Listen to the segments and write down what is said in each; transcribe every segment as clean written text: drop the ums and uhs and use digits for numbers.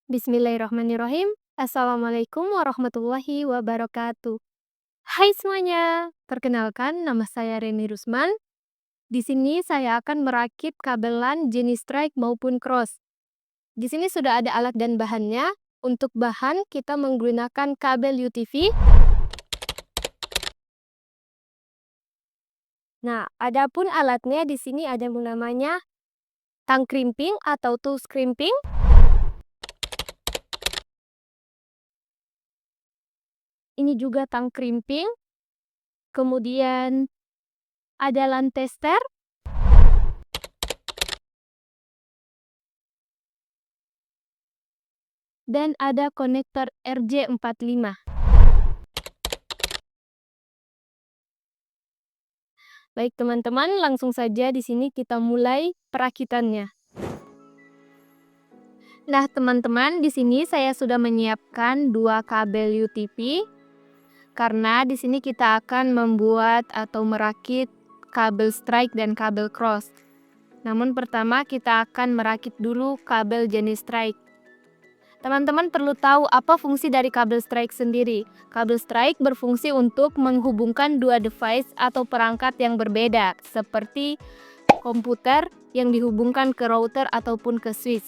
Bismillahirrahmanirrahim. Assalamualaikum warahmatullahi wabarakatuh. Hai semuanya, perkenalkan nama saya Reni Rusman. Di sini saya akan merakit kabel LAN jenis strike maupun cross. Di sini sudah ada alat dan bahannya. Untuk bahan kita menggunakan kabel UTV. Nah, adapun alatnya di sini ada yang namanya tang crimping atau tools crimping. Ini juga tang crimping. Kemudian ada LAN tester. Dan ada konektor RJ45. Baik teman-teman, langsung saja di sini kita mulai perakitannya. Nah, teman-teman, di sini saya sudah menyiapkan 2 kabel UTP karena di sini kita akan membuat atau merakit kabel strike dan kabel cross. Namun pertama kita akan merakit dulu kabel jenis strike. Teman-teman perlu tahu apa fungsi dari kabel strike sendiri. Kabel strike berfungsi untuk menghubungkan dua device atau perangkat yang berbeda, seperti komputer yang dihubungkan ke router ataupun ke switch.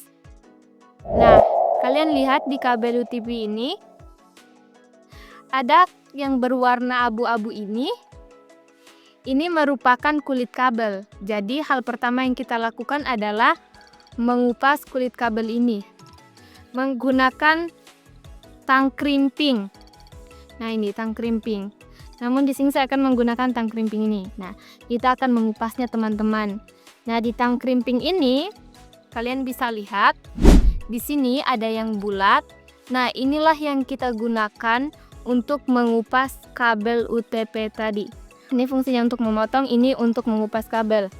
Nah, kalian lihat di kabel UTP ini, ada yang berwarna abu-abu ini. Ini merupakan kulit kabel. Jadi, hal pertama yang kita lakukan adalah mengupas kulit kabel ini menggunakan tang crimping. Nah, ini tang crimping. Namun di sini saya akan menggunakan tang crimping ini. Nah, kita akan mengupasnya teman-teman. Nah, di tang crimping ini kalian bisa lihat di sini ada yang bulat. Nah, inilah yang kita gunakan untuk mengupas kabel UTP tadi. Ini fungsinya untuk memotong, ini untuk mengupas kabel.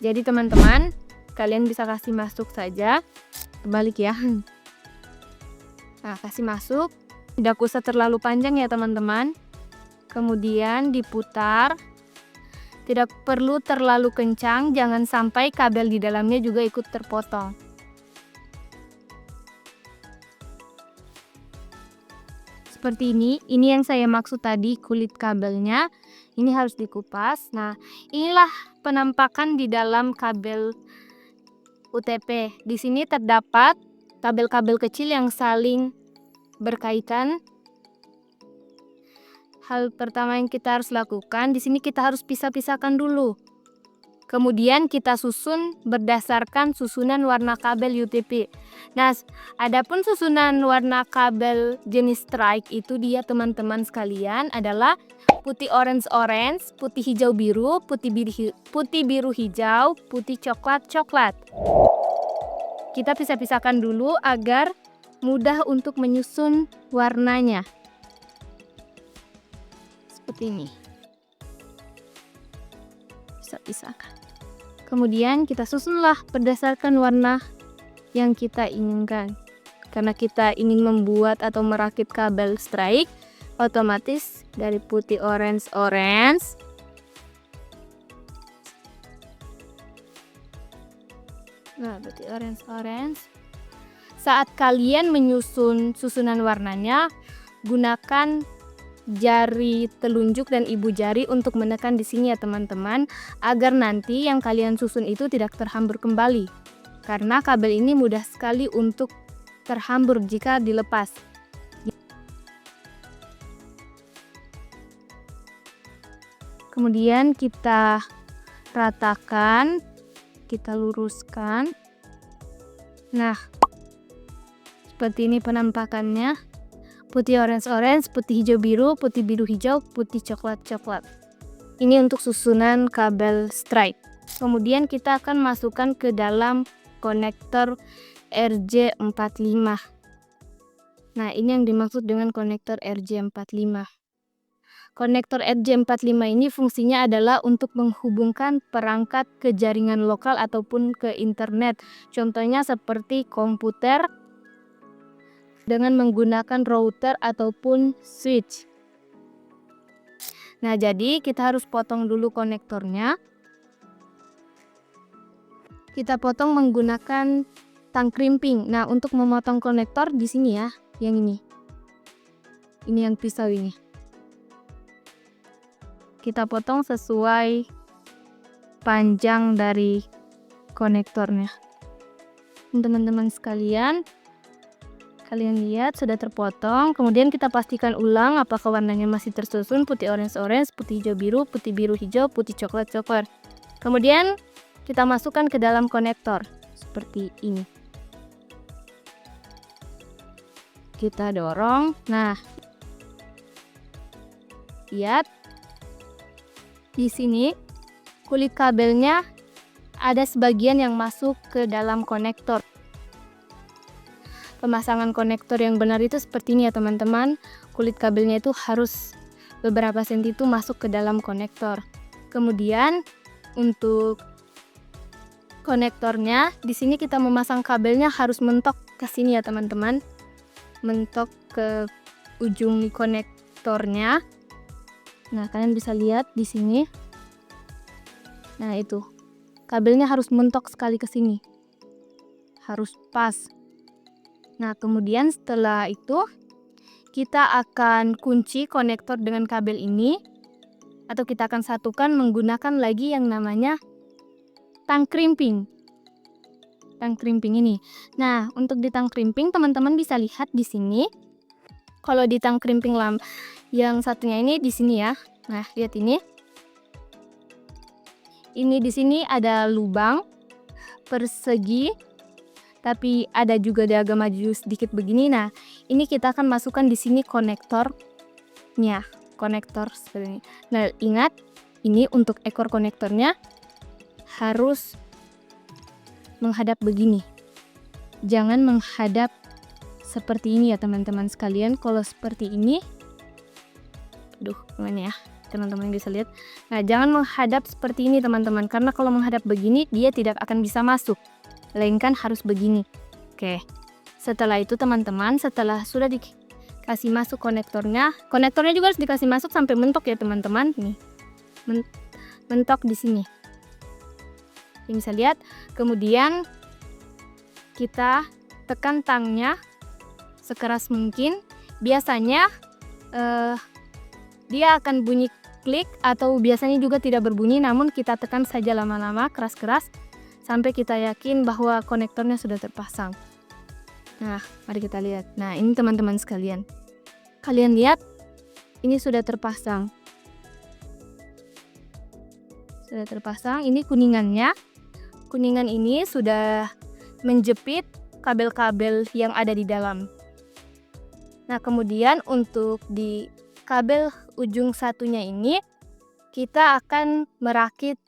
Jadi teman-teman, kalian bisa kasih masuk saja. Kebalik ya. Nah, kasih masuk. Tidak usah terlalu panjang ya teman-teman. Kemudian diputar. Tidak perlu terlalu kencang, jangan sampai kabel di dalamnya juga ikut terpotong. Seperti ini yang saya maksud tadi, kulit kabelnya. Ini harus dikupas. Nah, inilah penampakan di dalam kabel UTP. Di sini terdapat kabel-kabel kecil yang saling berkaitan. Hal pertama yang kita harus lakukan, di sini kita harus pisah-pisahkan dulu. Kemudian kita susun berdasarkan susunan warna kabel UTP. Nah, adapun susunan warna kabel jenis strike itu dia teman-teman sekalian adalah putih orange, putih hijau biru, putih biru hijau, putih coklat. Kita pisah-pisahkan dulu agar mudah untuk menyusun warnanya. Seperti ini. Pisah-pisahkan. Kemudian kita susunlah berdasarkan warna yang kita inginkan. Karena kita ingin membuat atau merakit kabel strike, otomatis dari putih orange. Nah, putih orange. Saat kalian menyusun susunan warnanya, gunakan jari telunjuk dan ibu jari untuk menekan di sini ya teman-teman, agar nanti yang kalian susun itu tidak terhambur kembali. Karena kabel ini mudah sekali untuk terhambur jika dilepas. Kemudian kita ratakan, kita luruskan. Nah, seperti ini penampakannya. Putih orange, putih hijau biru, putih biru hijau, putih coklat. Ini untuk susunan kabel strike. Kemudian kita akan masukkan ke dalam konektor RJ45. Nah, ini yang dimaksud dengan konektor RJ45. Konektor RJ45 ini fungsinya adalah untuk menghubungkan perangkat ke jaringan lokal ataupun ke internet. Contohnya seperti komputer dengan menggunakan router ataupun switch. Nah, jadi kita harus potong dulu konektornya. Kita potong menggunakan tang crimping. Nah, untuk memotong konektor di sini ya, yang ini. Ini yang pisau ini. Kita potong sesuai panjang dari konektornya. Teman-teman sekalian, kalian lihat sudah terpotong. Kemudian kita pastikan ulang apakah warnanya masih tersusun putih orange, putih hijau biru, putih biru hijau, putih coklat. Kemudian kita masukkan ke dalam konektor seperti ini. Kita dorong. Nah, lihat di sini kulit kabelnya ada sebagian yang masuk ke dalam konektor. Pemasangan konektor yang benar itu seperti ini ya teman-teman. Kulit kabelnya itu harus beberapa senti itu masuk ke dalam konektor. Kemudian untuk konektornya, di sini kita memasang kabelnya harus mentok ke sini ya teman-teman. Mentok ke ujung konektornya. Nah, kalian bisa lihat di sini. Nah, itu. Kabelnya harus mentok sekali ke sini. Harus pas. Nah, kemudian setelah itu kita akan kunci konektor dengan kabel ini, atau kita akan satukan menggunakan lagi yang namanya tang crimping. Tang crimping ini. Nah, untuk di tang crimping teman-teman bisa lihat di sini. Kalau di tang crimping yang satunya ini di sini ya. Nah, lihat ini. Ini di sini ada lubang persegi. Tapi ada juga dia agak maju sedikit begini. Nah, ini kita akan masukkan di sini konektornya. Konektor seperti ini. Nah, ingat, ini untuk ekor konektornya harus menghadap begini. Jangan menghadap seperti ini ya teman-teman sekalian. Kalau seperti ini, gimana ya? Teman-teman bisa lihat. Nah, jangan menghadap seperti ini teman-teman. Karena kalau menghadap begini, dia tidak akan bisa masuk. Melainkan harus begini. Oke. Setelah itu teman-teman, setelah sudah dikasih masuk konektornya juga harus dikasih masuk sampai mentok ya teman-teman. Nih. Mentok di sini. Yang bisa lihat. Kemudian kita tekan tangnya sekeras mungkin. Biasanya dia akan bunyi klik, atau biasanya juga tidak berbunyi, namun kita tekan saja lama-lama keras-keras sampai kita yakin bahwa konektornya sudah terpasang. Nah, mari kita lihat. Nah, ini teman-teman sekalian. Kalian lihat, ini sudah terpasang. Sudah terpasang, ini kuningannya. Kuningan ini sudah menjepit kabel-kabel yang ada di dalam. Nah, kemudian untuk di kabel ujung satunya ini, kita akan merakit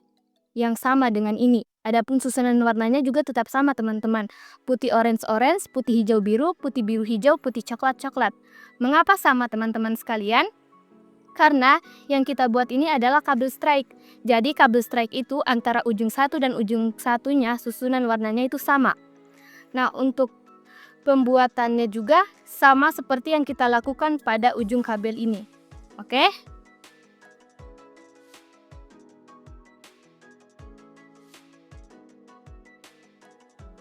yang sama dengan ini. Adapun susunan warnanya juga tetap sama teman-teman. Putih orange, putih hijau biru, putih biru hijau, putih coklat. Mengapa sama teman-teman sekalian? Karena yang kita buat ini adalah kabel strike. Jadi kabel strike itu antara ujung satu dan ujung satunya susunan warnanya itu sama. Nah, untuk pembuatannya juga sama seperti yang kita lakukan pada ujung kabel ini. Oke?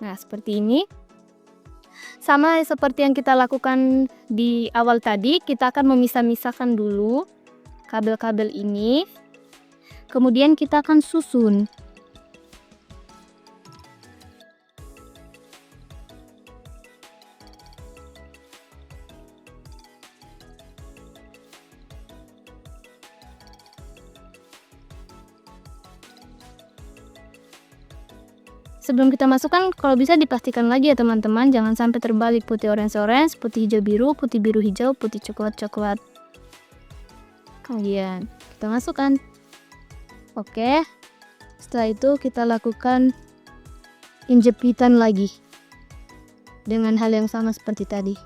Nah, seperti ini. Sama seperti yang kita lakukan di awal tadi, kita akan memisah-misahkan dulu kabel-kabel ini. Kemudian kita akan susun. Sebelum kita masukkan, kalau bisa dipastikan lagi ya teman-teman, jangan sampai terbalik putih orange, putih hijau biru, putih biru hijau, putih coklat. Kemudian kita masukkan. Oke. Setelah itu kita lakukan penjepitan lagi dengan hal yang sama seperti tadi.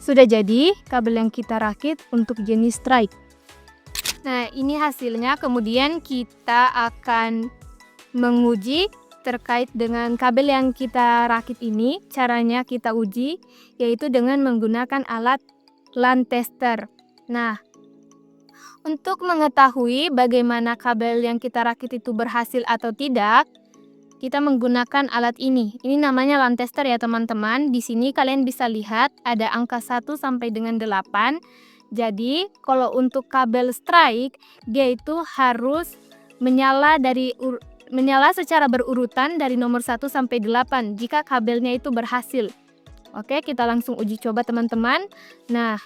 Sudah jadi kabel yang kita rakit untuk jenis strike. Nah, ini hasilnya. Kemudian kita akan menguji terkait dengan kabel yang kita rakit ini. Caranya kita uji yaitu dengan menggunakan alat LAN tester. Nah, untuk mengetahui bagaimana kabel yang kita rakit itu berhasil atau tidak, kita menggunakan alat ini. Ini namanya line tester ya teman-teman. Di sini kalian bisa lihat ada angka 1 sampai dengan 8. Jadi kalau untuk kabel strike, dia itu harus menyala secara berurutan dari nomor 1 sampai 8 jika kabelnya itu berhasil. Oke, kita langsung uji coba teman-teman. Nah,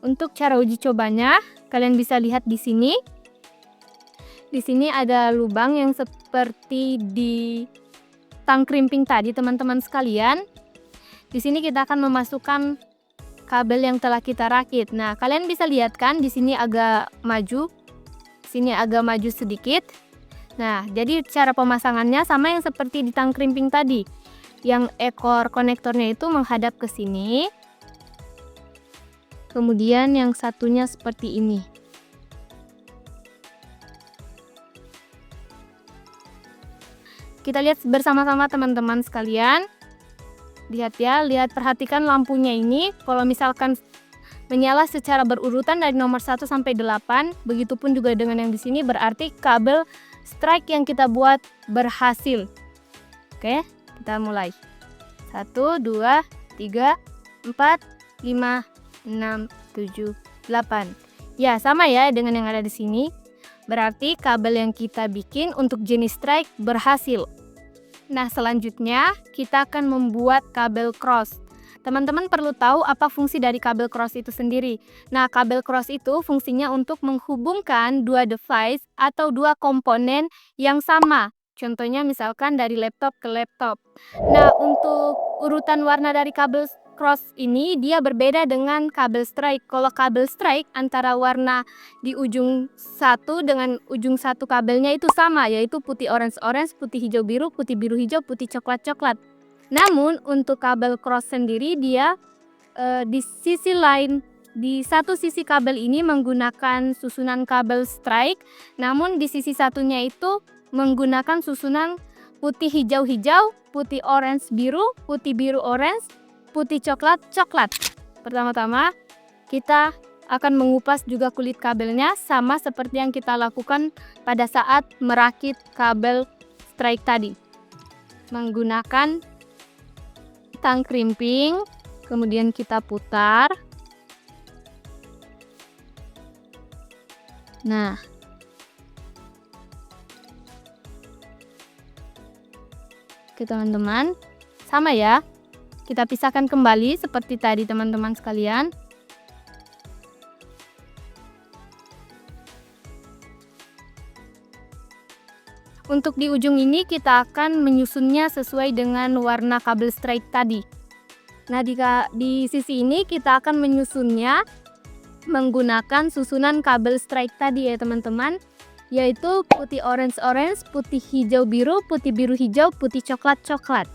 untuk cara uji cobanya, kalian bisa lihat di sini. Di sini ada lubang yang seperti di tang krimping tadi teman-teman sekalian. Di sini kita akan memasukkan kabel yang telah kita rakit. Nah, kalian bisa lihat kan di sini agak maju. Sini agak maju sedikit. Nah, jadi cara pemasangannya sama yang seperti di tang krimping tadi. Yang ekor konektornya itu menghadap ke sini. Kemudian yang satunya seperti ini. Kita lihat bersama-sama teman-teman sekalian. Lihat ya, perhatikan lampunya ini. Kalau misalkan menyala secara berurutan dari nomor 1 sampai 8, begitupun juga dengan yang di sini, berarti kabel strike yang kita buat berhasil. Oke, kita mulai. 1, 2, 3, 4, 5, 6, 7, 8. Ya, sama ya dengan yang ada di sini. Berarti kabel yang kita bikin untuk jenis strike berhasil. Nah, selanjutnya kita akan membuat kabel cross. Teman-teman perlu tahu apa fungsi dari kabel cross itu sendiri. Nah, kabel cross itu fungsinya untuk menghubungkan dua device atau dua komponen yang sama. Contohnya misalkan dari laptop ke laptop. Nah, untuk urutan warna dari kabel cross ini dia berbeda dengan kabel strike. Kalau kabel strike antara warna di ujung satu dengan ujung satu kabelnya itu sama, yaitu putih orange-orange, putih hijau-biru, putih biru-hijau, putih coklat-coklat. Namun untuk kabel cross sendiri dia di sisi lain, di satu sisi kabel ini menggunakan susunan kabel strike, namun di sisi satunya itu menggunakan susunan putih hijau-hijau, putih orange biru, putih biru orange, putih coklat-coklat. Pertama-tama kita akan mengupas juga kulit kabelnya sama seperti yang kita lakukan pada saat merakit kabel strike tadi. Menggunakan tang krimping, kemudian kita putar. Nah, oke teman-teman, sama ya. Kita pisahkan kembali seperti tadi teman-teman sekalian. Untuk di ujung ini kita akan menyusunnya sesuai dengan warna kabel strike tadi. Nah, di sisi ini kita akan menyusunnya menggunakan susunan kabel strike tadi ya teman-teman, yaitu putih orange-orange, putih hijau-biru, putih biru-hijau, putih coklat-coklat.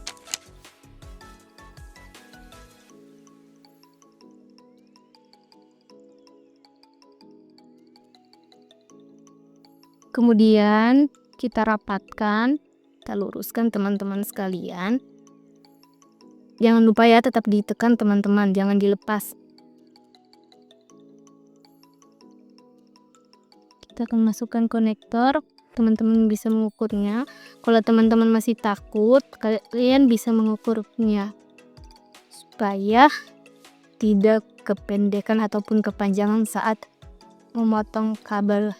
Kemudian kita rapatkan, kita luruskan teman-teman sekalian. Jangan lupa ya tetap ditekan teman-teman, jangan dilepas. Kita akan masukkan konektor, teman-teman bisa mengukurnya. Kalau teman-teman masih takut, kalian bisa mengukurnya supaya tidak kependekan ataupun kepanjangan saat memotong kabel.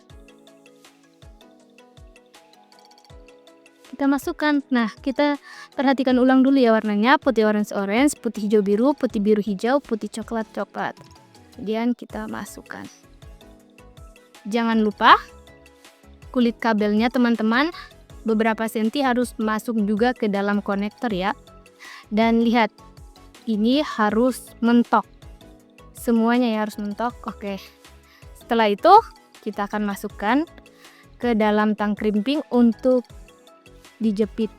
Kita masukkan. Nah, kita perhatikan ulang dulu ya warnanya, putih orange-orange, putih hijau-biru, putih biru-hijau, putih coklat-coklat. Kemudian kita masukkan. Jangan lupa kulit kabelnya teman-teman beberapa senti harus masuk juga ke dalam konektor ya. Dan lihat, ini harus mentok. Semuanya ya harus mentok. Oke. Setelah itu kita akan masukkan ke dalam tang krimping untuk dijepit.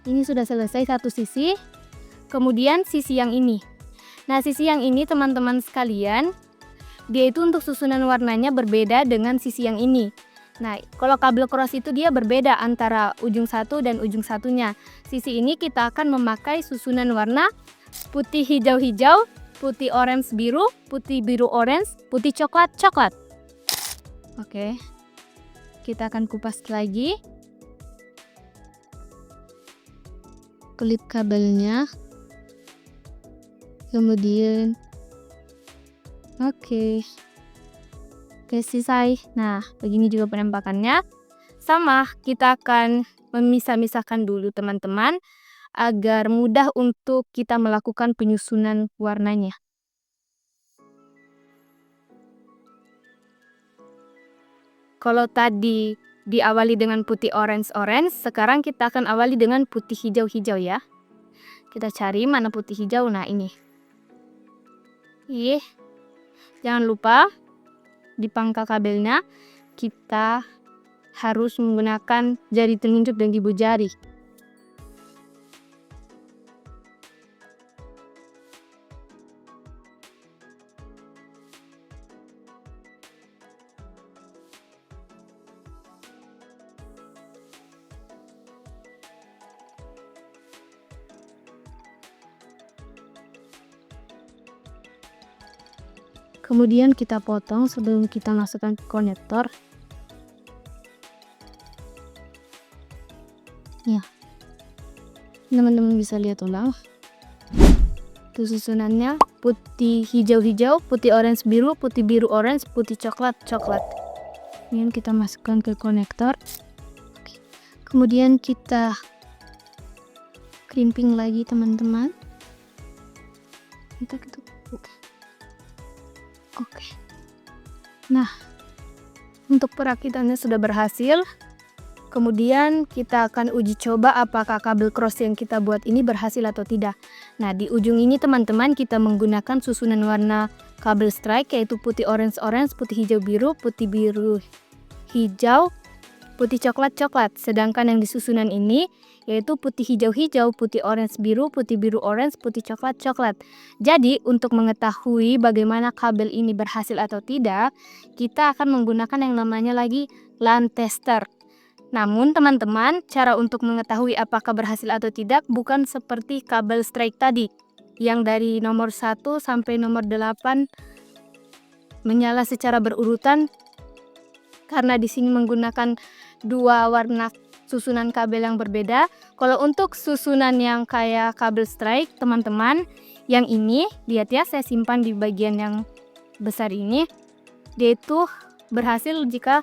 Ini sudah selesai satu sisi. Kemudian sisi yang ini. Nah, sisi yang ini teman-teman sekalian, dia itu untuk susunan warnanya berbeda dengan sisi yang ini. Nah, kalau kabel cross itu dia berbeda antara ujung satu dan ujung satunya. Sisi ini kita akan memakai susunan warna putih hijau-hijau, putih orange biru, putih biru orange, putih coklat-coklat. Oke, kita akan kupas lagi kulit kabelnya. Kemudian oke, selesai. Nah, begini juga penampakannya. Sama, kita akan memisah-misahkan dulu teman-teman agar mudah untuk kita melakukan penyusunan warnanya. Kalau tadi diawali dengan putih orange-orange, sekarang kita akan awali dengan putih hijau-hijau ya. Kita cari mana putih hijau. Nah, ini. Jangan lupa di pangkal kabelnya kita harus menggunakan jari telunjuk dan ibu jari. Kemudian kita potong sebelum kita masukkan ke konektor. Ya, teman-teman bisa lihat ulang. Itu susunannya putih hijau-hijau, putih orange biru, putih biru orange, putih coklat. Kemudian kita masukkan ke konektor. Kemudian kita crimping lagi teman-teman. Kita ketuk. Oke. Nah, untuk perakitannya sudah berhasil. Kemudian kita akan uji coba apakah kabel cross yang kita buat ini berhasil atau tidak. Nah, di ujung ini teman-teman kita menggunakan susunan warna kabel strike, yaitu putih orange-orange, putih hijau biru, putih biru hijau, putih coklat-coklat. Sedangkan yang di susunan ini yaitu putih hijau-hijau, putih orange biru, putih biru orange, putih coklat-coklat. Jadi, untuk mengetahui bagaimana kabel ini berhasil atau tidak, kita akan menggunakan yang namanya lagi LAN tester. Namun teman-teman, cara untuk mengetahui apakah berhasil atau tidak bukan seperti kabel strike tadi, yang dari nomor 1 sampai nomor 8 menyala secara berurutan, karena di sini menggunakan dua warna susunan kabel yang berbeda. Kalau untuk susunan yang kayak kabel strike, teman-teman, yang ini, lihat ya, saya simpan di bagian yang besar ini. Dia itu berhasil jika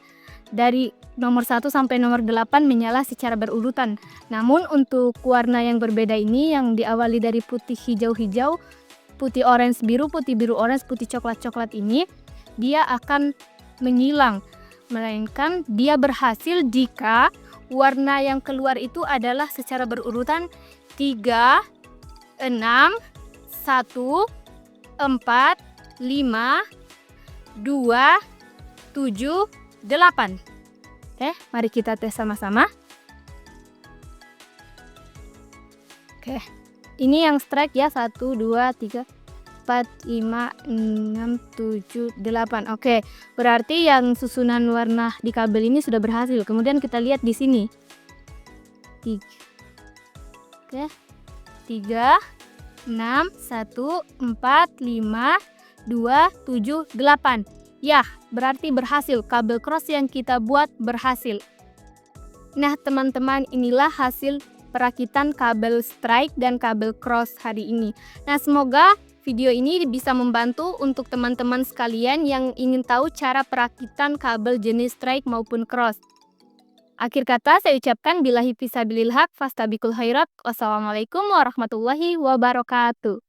dari nomor 1 sampai nomor 8 menyala secara berurutan. Namun untuk warna yang berbeda ini, yang diawali dari putih hijau-hijau, putih orange biru, putih biru orange, putih coklat-coklat ini, dia akan menghilang. Melainkan dia berhasil jika warna yang keluar itu adalah secara berurutan 3, 6, 1, 4, 5, 2, 7, 8. Oke, mari kita tes sama-sama. Oke, ini yang strike ya, 1, 2, 3, 4, 5, 6, 7, 8. Oke, berarti yang susunan warna di kabel ini sudah berhasil. Kemudian kita lihat di sini. 3. Oke. 3, 6, 1, 4, 5, 2, 7, 8. Ya, berarti berhasil. Kabel cross yang kita buat berhasil. Nah, teman-teman, inilah hasil perakitan kabel strike dan kabel cross hari ini. Nah, semoga video ini bisa membantu untuk teman-teman sekalian yang ingin tahu cara perakitan kabel jenis strike maupun cross. Akhir kata saya ucapkan billahi fisabilil haq fastabikul khairat. Wassalamualaikum warahmatullahi wabarakatuh.